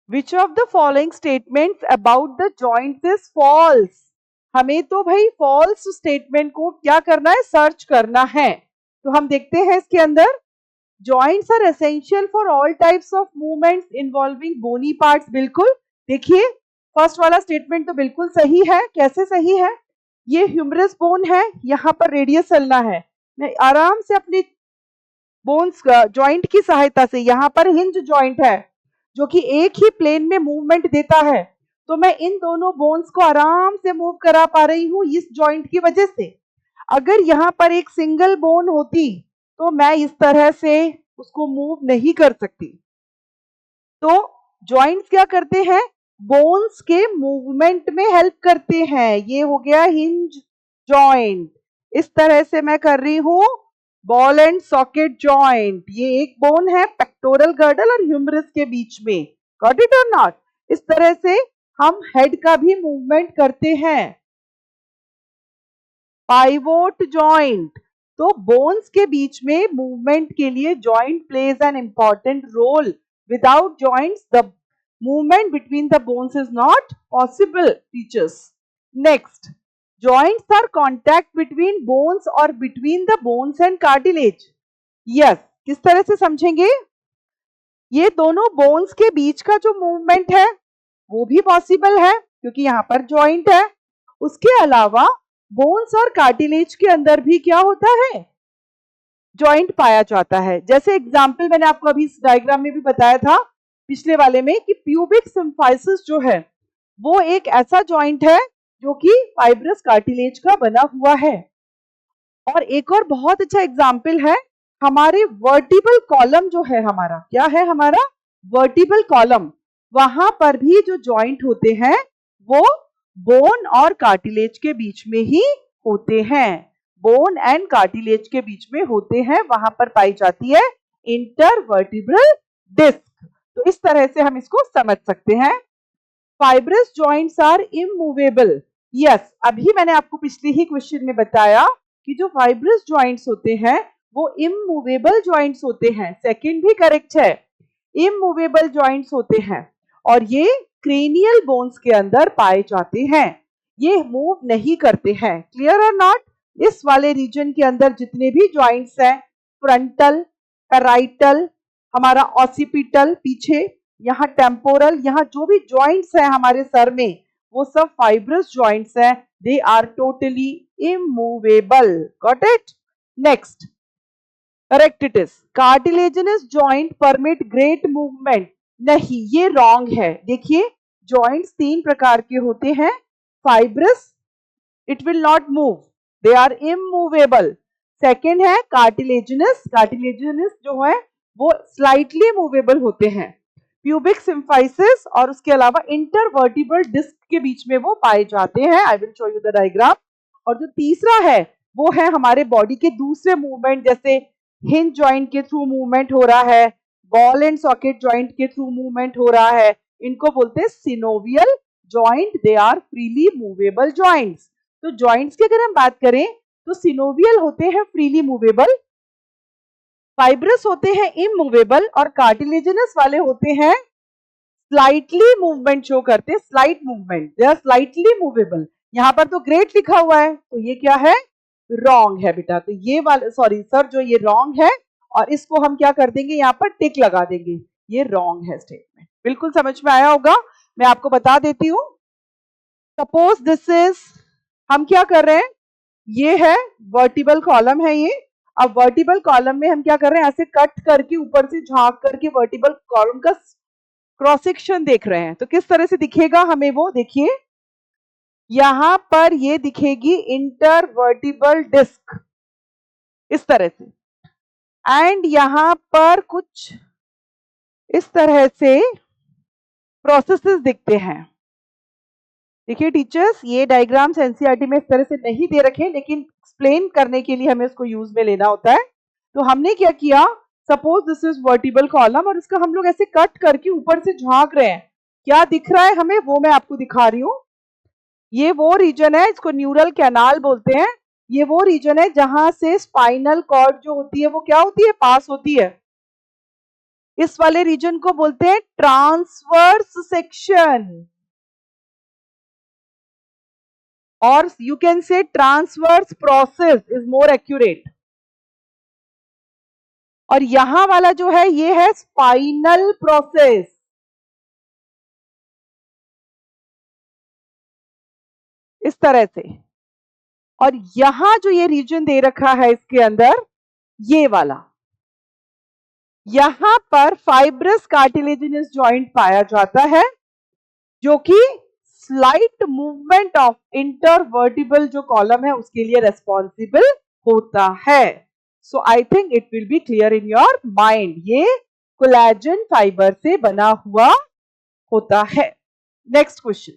Which of the following statements about the joints is false? हमें तो भाई false statement को क्या करना है, सर्च करना है। तो हम देखते हैं इसके अंदर, joints are essential for all types of movements involving bony parts. बिल्कुल, देखिए फर्स्ट वाला स्टेटमेंट तो बिल्कुल सही है। कैसे सही है? ये ह्यूमरस बोन है, यहाँ पर रेडियस चलना है, मैं आराम से अपनी बोन्स जॉइंट की सहायता से, यहाँ पर हिंज जॉइंट है जो कि एक ही प्लेन में मूवमेंट देता है, तो मैं इन दोनों बोन्स को आराम से मूव करा पा रही हूँ इस जॉइंट की वजह से। अगर यहाँ पर एक सिंगल बोन होती तो मैं इस तरह से उसको मूव नहीं कर सकती। तो जॉइंट्स क्या करते हैं, बोन्स के मूवमेंट में हेल्प करते हैं। ये हो गया हिंज जॉइंट। इस तरह से मैं कर रही हूं बॉल एंड सॉकेट जॉइंट। ये एक बोन है पेक्टोरल गर्डल और ह्यूमरस के बीच में। गॉट इट और नॉट? इस तरह से हम हेड का भी मूवमेंट करते हैं। पाइवोट जॉइंट, तो बोन्स के बीच में मूवमेंट के लिए joint plays an important role. Without joints the movement between the bones is not possible, teachers. Next, joints are contact between bones or between the bones and cartilage. Yes, किस तरह से समझेंगे? ये दोनों बोन्स के बीच का जो मूवमेंट है वो भी पॉसिबल है क्योंकि यहाँ पर जॉइंट है। उसके अलावा बोन्स और कार्टिलेज के अंदर भी क्या होता है, जॉइंट पाया जाता है। जैसे एग्जाम्पल मैंने आपको अभी इस डायग्राम में भी बताया था पिछले वाले में कि प्यूबिक सिम्फाइसिस जो है वो एक ऐसा जॉइंट है जो कि फाइब्रस कार्टिलेज का बना हुआ है। और एक और बहुत अच्छा एग्जाम्पल है हमारे वर्टिबल कॉलम जो है, हमारा क्या है, हमारा वर्टिबल कॉलम, वहां पर भी जो जॉइंट होते हैं वो बोन और कार्टिलेज के बीच में ही होते हैं। बोन एंड कार्टिलेज के बीच में होते हैं, वहां पर पाई जाती है इंटरवर्टिब्रल डिस्क। तो इस तरह से हम इसको समझ सकते हैं। Fibrous joints are immovable. Yes, अभी मैंने आपको पिछले ही क्वेश्चन में बताया कि जो फाइब्रस जॉइंट्स होते हैं वो इमूवेबल जॉइंट्स होते हैं। सेकंड भी करेक्ट है, इमूवेबल जॉइंट्स होते हैं और ये क्रेनियल बोन्स के अंदर पाए जाते हैं, ये मूव नहीं करते हैं। क्लियर और नॉट? इस वाले रीजन के अंदर जितने भी जॉइंट्स हैं, फ्रंटल, पैराइटल, हमारा ऑसिपिटल पीछे, यहाँ टेम्पोरल, यहाँ जो भी जॉइंट्स हैं हमारे सर में वो सब फाइब्रस जॉइंट्स हैं। They are totally immovable. Got it? Next, correct it is cartilaginous joint permit great movement. नहीं, ये रॉन्ग है। देखिए जॉइंट्स तीन प्रकार के होते हैं। Fibrous, it will not move, they are immovable. Second है कार्टिलेजिनस, कार्टिलेजिनस जो है वो स्लाइटली मूवेबल होते हैं। प्यूबिक सिम्फाइसिस और उसके अलावा इंटरवर्टिब्रल डिस्क के बीच में वो पाए जाते हैं। I will show you the diagram. और जो तीसरा है वो है हमारे बॉडी के दूसरे मूवमेंट, जैसे हिंज जॉइंट के थ्रू मूवमेंट हो रहा है, बॉल एंड सॉकेट जॉइंट के थ्रू मूवमेंट हो रहा है, इनको बोलते हैं synovial joint. They are freely movable joints. तो जॉइंट्स की अगर हम बात करें तो सिनोवियल होते हैं फ्रीली मूवेबल, फाइब्रस होते हैं इमूवेबल और कार्टिलेजिनस वाले होते हैं स्लाइटली मूवमेंट शो करते हैं, slight movement, they are slightly movable. यहाँ पर तो ग्रेट लिखा हुआ है तो ये क्या है, रॉन्ग है बेटा। तो ये वाला, सॉरी सर, जो ये रॉन्ग है और इसको हम क्या कर देंगे, यहाँ पर टिक लगा देंगे, ये रॉन्ग है स्टेटमेंट। बिल्कुल समझ में आया होगा। मैं आपको बता देती हूँ, सपोज दिस इज, हम क्या कर रहे हैं, ये है वर्टिबल कॉलम है ये। अब वर्टिबल कॉलम में हम क्या कर रहे हैं, ऐसे कट करके ऊपर से झांक करके वर्टिबल कॉलम का क्रॉस सेक्शन देख रहे हैं। तो किस तरह से दिखेगा हमें वो, देखिए यहां पर ये दिखेगी इंटरवर्टिबल डिस्क इस तरह से, एंड यहां पर कुछ इस तरह से प्रोसेसेस दिखते हैं। देखिए टीचर्स, ये डायग्राम्स एनसीईआरटी में इस तरह से नहीं दे रखे, लेकिन एक्सप्लेन करने के लिए हमें इसको यूज में लेना होता है। तो हमने क्या किया, suppose this is vertebral column और इसका हम लोग ऐसे कट करके ऊपर से झांक रहे हैं, क्या दिख रहा है हमें वो मैं आपको दिखा रही हूँ। ये वो रीजन है, इसको न्यूरल कैनाल बोलते हैं। ये वो रीजन है जहां से स्पाइनल कॉर्ड जो होती है वो क्या होती है, पास होती है। इस वाले रीजन को बोलते हैं ट्रांसवर्स सेक्शन, और you can say transverse process is more accurate. और यहां वाला जो है ये है स्पाइनल प्रोसेस। इस तरह से। और यहां जो ये रीजन दे रखा है इसके अंदर, ये वाला, यहां पर फाइब्रस कार्टिलेजिनस जॉइंट पाया जाता है, जो कि स्लाइट मूवमेंट ऑफ इंटरवर्टिबल जो कॉलम है उसके लिए रेस्पॉन्सिबल होता है। So I think it will be clear in your mind, ये कोलेजन फाइबर से बना हुआ होता है। Next question,